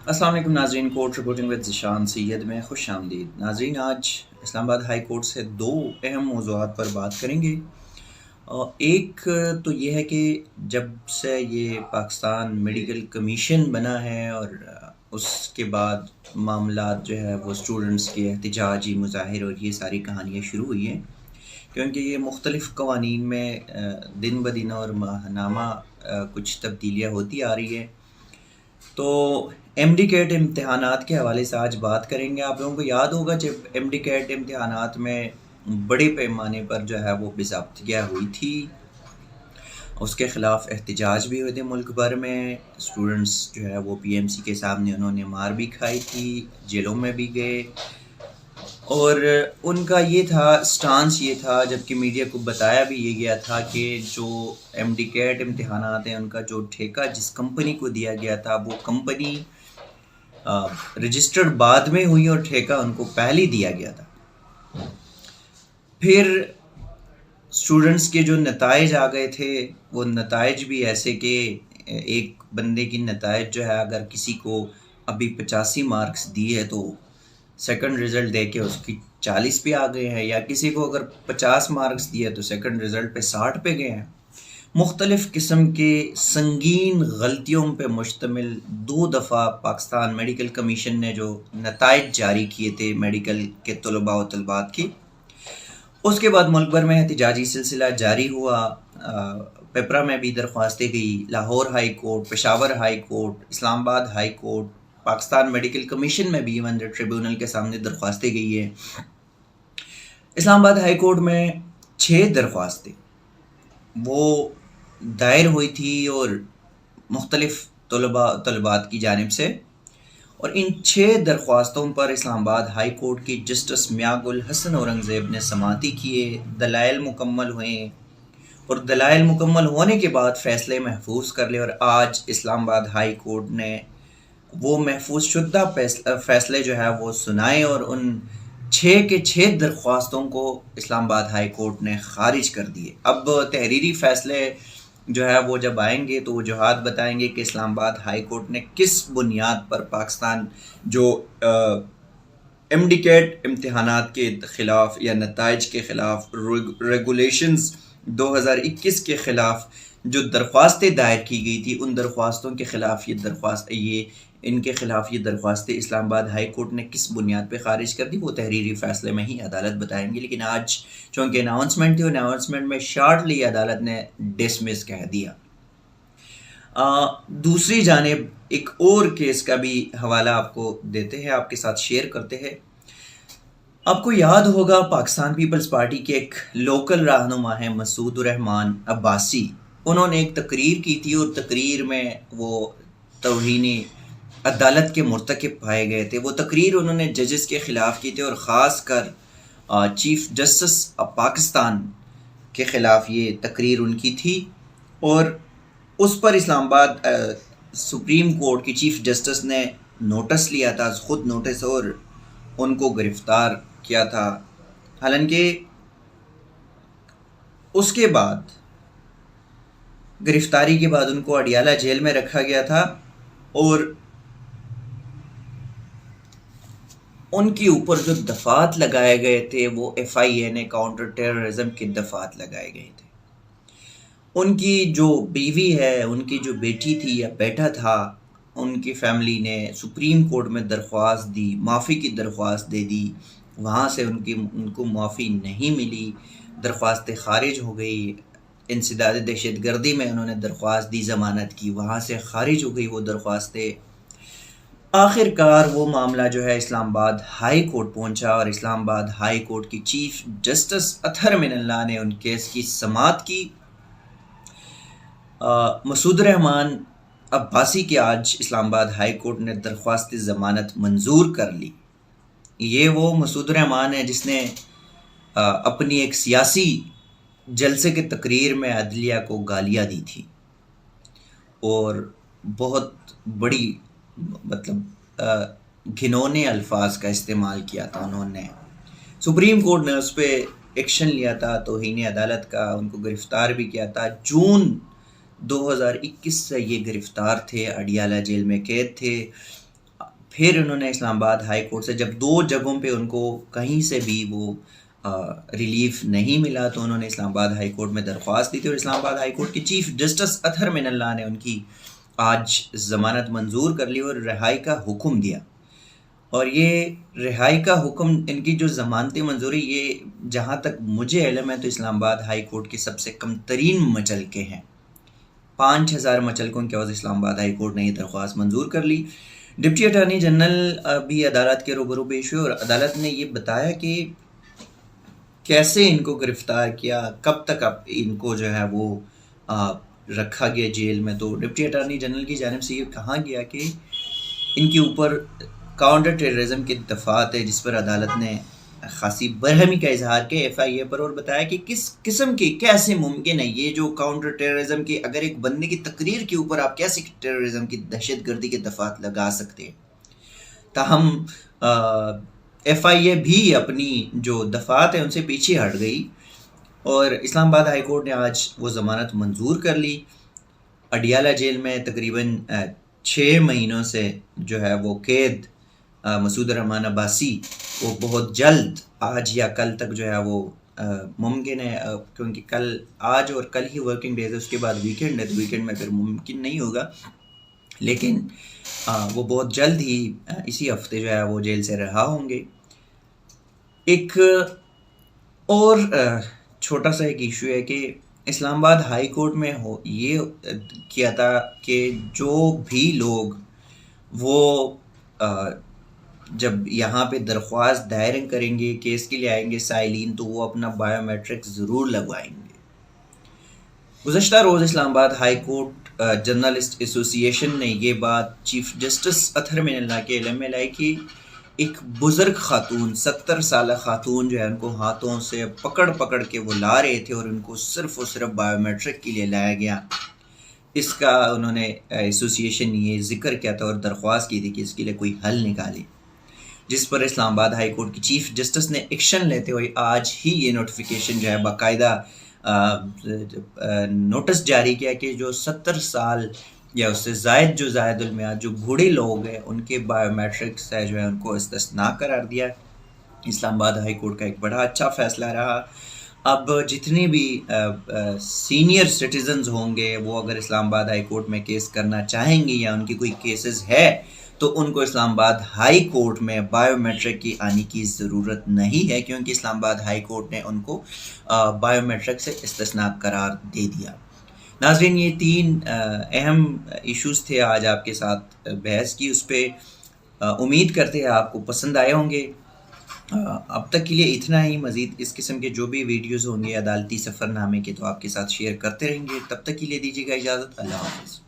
السلام علیکم ناظرین، کورٹ رپورٹنگ ود ذیشان سید میں خوش آمدید ناظرین۔ آج اسلام آباد ہائی کورٹ سے دو اہم موضوعات پر بات کریں گے۔ ایک تو یہ ہے کہ جب سے یہ پاکستان میڈیکل کمیشن بنا ہے اور اس کے بعد معاملات جو ہے وہ اسٹوڈنٹس کے احتجاجی مظاہر اور یہ ساری کہانیاں شروع ہوئی ہیں، کیونکہ یہ مختلف قوانین میں دن بدن اور ماہنامہ کچھ تبدیلیاں ہوتی آ رہی ہیں۔ تو ایم ڈی کیٹ امتحانات کے حوالے سے آج بات کریں گے۔ آپ لوگوں کو یاد ہوگا جب ایم ڈی کیٹ امتحانات میں بڑے پیمانے پر جو ہے وہ باضابطگیاں ہوئی تھی، اس کے خلاف احتجاج بھی ہوئے تھے ملک بھر میں۔ اسٹوڈنٹس جو ہے وہ پی ایم سی کے سامنے انہوں نے مار بھی کھائی تھی، جیلوں میں بھی گئے، اور ان کا یہ تھا سٹانس، یہ تھا جبکہ میڈیا کو بتایا بھی یہ گیا تھا کہ جو ایم ڈی کیٹ امتحانات ہیں ان کا جو ٹھیکہ جس کمپنی کو دیا گیا تھا وہ کمپنی رجسٹرڈ بعد میں ہوئی اور ٹھیکہ ان کو پہلے دیا گیا تھا۔ پھر اسٹوڈنٹس کے جو نتائج آ گئے تھے وہ نتائج بھی ایسے کہ ایک بندے کی نتائج جو ہے اگر کسی کو ابھی 85 مارکس دی ہے تو سیکنڈ رزلٹ دے کے اس کی 40 پہ آ گئے ہیں، یا کسی کو اگر 50 مارکس دیے تو سیکنڈ رزلٹ پہ 60 پہ گئے ہیں۔ مختلف قسم کے سنگین غلطیوں پہ مشتمل دو دفعہ پاکستان میڈیکل کمیشن نے جو نتائج جاری کیے تھے میڈیکل کے طلباء و طلبات کی، اس کے بعد ملک بھر میں احتجاجی سلسلہ جاری ہوا۔ پیپرا میں بھی درخواستیں گئی، Lahore high court, Peshawar high court, Islamabad high court, Pakistan medical commission میں بھی ایون ٹریبیونل کے سامنے درخواستیں گئی ہیں۔ اسلام آباد ہائی کورٹ میں 6 درخواستیں وہ دائر ہوئی تھی اور مختلف طلبات کی جانب سے، اور ان 6 درخواستوں پر اسلام آباد ہائی کورٹ کی جسٹس میاں گل حسن اورنگزیب نے سماعتی کیے، دلائل مکمل ہوئے، اور دلائل مکمل ہونے کے بعد فیصلے محفوظ کر لے، اور آج اسلام آباد ہائی کورٹ نے وہ محفوظ شدہ فیصلے جو ہے وہ سنائے، اور ان 6 کے 6 درخواستوں کو اسلام آباد ہائی کورٹ نے خارج کر دیے۔ اب تحریری فیصلے جو ہے وہ جب آئیں گے تو وجوہات بتائیں گے کہ اسلام آباد ہائی کورٹ نے کس بنیاد پر پاکستان جو ایم ڈی کیٹ امتحانات کے خلاف یا نتائج کے خلاف، ریگولیشنز 2021 کے خلاف جو درخواستیں دائر کی گئی تھی، ان درخواستوں کے خلاف ان کے خلاف یہ درخواستیں اسلام آباد ہائی کورٹ نے کس بنیاد پہ خارج کر دی، وہ تحریری فیصلے میں ہی عدالت بتائیں گی۔ لیکن آج چونکہ اناؤنسمنٹ تھی، اناؤنسمنٹ میں شارٹلی عدالت نے ڈسمس کہہ دیا۔ دوسری جانب ایک اور کیس کا بھی حوالہ آپ کو دیتے ہیں، آپ کے ساتھ شیئر کرتے ہیں۔ آپ کو یاد ہوگا پاکستان پیپلز پارٹی کے ایک لوکل رہنما ہیں مسعود الرحمان عباسی، انہوں نے ایک تقریر کی تھی، اور تقریر میں وہ توہین عدالت کے مرتکب پائے گئے تھے۔ وہ تقریر انہوں نے ججز کے خلاف کی تھی، اور خاص کر چیف جسٹس پاکستان کے خلاف یہ تقریر ان کی تھی، اور اس پر اسلام آباد سپریم کورٹ کی چیف جسٹس نے نوٹس لیا تھا، خود نوٹس، اور ان کو گرفتار کیا تھا۔ حالانکہ اس کے بعد گرفتاری کے بعد ان کو اڈیالہ جیل میں رکھا گیا تھا، اور ان کے اوپر جو دفعات لگائے گئے تھے وہ ایف آئی اے نے کاؤنٹر ٹیررزم کے دفعات لگائے گئے تھے۔ ان کی جو بیوی ہے، ان کی جو بیٹی تھی یا بیٹا تھا، ان کی فیملی نے سپریم کورٹ میں درخواست دی، معافی کی درخواست دے دی، وہاں سے ان کو معافی نہیں ملی، درخواستیں خارج ہو گئی۔ انسداد دہشت گردی میں انہوں نے درخواست دی ضمانت کی، وہاں سے خارج ہو گئی وہ درخواستیں۔ آخر کار وہ معاملہ جو ہے اسلام آباد ہائی کورٹ پہنچا، اور اسلام آباد ہائی کورٹ کی چیف جسٹس اطہر من اللہ نے ان کیس کی سماعت کی۔ مسعود الرحمان عباسی کی آج اسلام آباد ہائی کورٹ نے درخواست ضمانت منظور کر لی۔ یہ وہ مسعود الرحمان ہے جس نے اپنی ایک سیاسی جلسے کی تقریر میں عدلیہ کو گالیاں دی تھی، اور بہت بڑی گھنونے الفاظ کا استعمال کیا تھا انہوں نے۔ سپریم کورٹ نے اس پہ ایکشن لیا تھا، توہین عدالت کا، ان کو گرفتار بھی کیا تھا۔ جون 2021 سے یہ گرفتار تھے، اڈیالہ جیل میں قید تھے۔ پھر انہوں نے اسلام آباد ہائی کورٹ سے جب 2 جگہوں پہ ان کو کہیں سے بھی وہ ریلیف نہیں ملا تو انہوں نے اسلام آباد ہائی کورٹ میں درخواست دی تھی، اور اسلام آباد ہائی کورٹ کے چیف جسٹس اطہر من اللہ نے ان کی آج ضمانت منظور کر لی اور رہائی کا حکم دیا. اور یہ رہائی کا حکم، ان کی جو ضمانتی منظوری، یہ جہاں تک مجھے علم ہے تو اسلام آباد ہائی کورٹ کے سب سے کم ترین مچلکے ہیں. 5000 مچلکوں کے عوض اسلام آباد ہائی کورٹ نے یہ درخواست منظور کر لی. ڈپٹی اٹارنی جنرل بھی عدالت کے روبرو پیش ہوئے اور عدالت نے یہ بتایا کہ کیسے ان کو گرفتار کیا، کب تک اب ان کو جو ہے وہ رکھا گیا جیل میں. تو ڈپٹی اٹارنی جنرل کی جانب سے یہ کہا گیا کہ ان کے اوپر کاؤنٹر ٹیررزم کی دفعات ہے، جس پر عدالت نے خاصی برہمی کا اظہار کیا ایف آئی اے پر، اور بتایا کہ کس قسم کی، کیسے ممکن ہے یہ جو کاؤنٹر ٹیررزم کی، اگر ایک بندے کی تقریر کے اوپر آپ کیسے ٹیررزم کی، دہشت گردی کے دفعات لگا سکتے ہیں. تاہم ایف آئی اے بھی اپنی جو دفعات ہیں ان سے پیچھے ہٹ گئی اور اسلام آباد ہائی کورٹ نے آج وہ ضمانت منظور کر لی. اڈیالہ جیل میں تقریباً 6 مہینوں سے جو ہے وہ قید مسعود الرحمان عباسی، وہ بہت جلد آج یا کل تک جو ہے وہ ممکن ہے، کیونکہ آج اور کل ہی ورکنگ ڈیز ہے، اس کے بعد ویکینڈ ہے تو ویکینڈ میں پھر ممکن نہیں ہوگا، لیکن وہ بہت جلد ہی اسی ہفتے جو ہے وہ جیل سے رہا ہوں گے. ایک اور چھوٹا سا ایک ایشو ہے کہ اسلام آباد ہائی کورٹ میں یہ کیا تھا کہ جو بھی لوگ وہ جب یہاں پہ درخواست دائر کریں گے، کیس کے لیے آئیں گے سائلین، تو وہ اپنا بائیو میٹرک ضرور لگوائیں گے. گزشتہ روز اسلام آباد ہائی کورٹ جرنلسٹ ایسوسی ایشن نے یہ بات چیف جسٹس اطہر من اللہ کے علم میں لائی کہ ایک بزرگ خاتون، 70 سالہ خاتون جو ہے، ان کو ہاتھوں سے پکڑ کے وہ لا رہے تھے اور ان کو صرف اور صرف بائیو میٹرک کے لیے لایا گیا. اس کا انہوں نے ایسوسی ایشن یہ ذکر کیا تھا اور درخواست کی تھی کہ اس کے لیے کوئی حل نکالے، جس پر اسلام آباد ہائی کورٹ کی چیف جسٹس نے ایکشن لیتے ہوئے آج ہی یہ نوٹیفیکیشن جو ہے باقاعدہ نوٹس جاری کیا کہ جو 70 سال یا اس سے زائد المیعاد جو بوڑھے لوگ ہیں ان کے بائیو میٹرکس ہے جو ہے ان کو استثناء قرار دیا. اسلام آباد ہائی کورٹ کا ایک بڑا اچھا فیصلہ رہا. اب جتنے بھی سینئر سٹیزنز ہوں گے وہ اگر اسلام آباد ہائی کورٹ میں کیس کرنا چاہیں گے یا ان کی کوئی کیسز ہے تو ان کو اسلام آباد ہائی کورٹ میں بائیو میٹرک کی آنے کی ضرورت نہیں ہے، کیونکہ اسلام آباد ہائی کورٹ نے ان کو بائیو میٹرک سے استثناء قرار دے دیا. ناظرین، یہ 3 اہم ایشوز تھے آج آپ کے ساتھ بحث کی. اس پہ امید کرتے ہیں آپ کو پسند آئے ہوں گے. اب تک کے لیے اتنا ہی. مزید اس قسم کے جو بھی ویڈیوز ہوں گے عدالتی سفر نامے کے تو آپ کے ساتھ شیئر کرتے رہیں گے. تب تک کے لیے دیجیے گا اجازت. اللہ حافظ.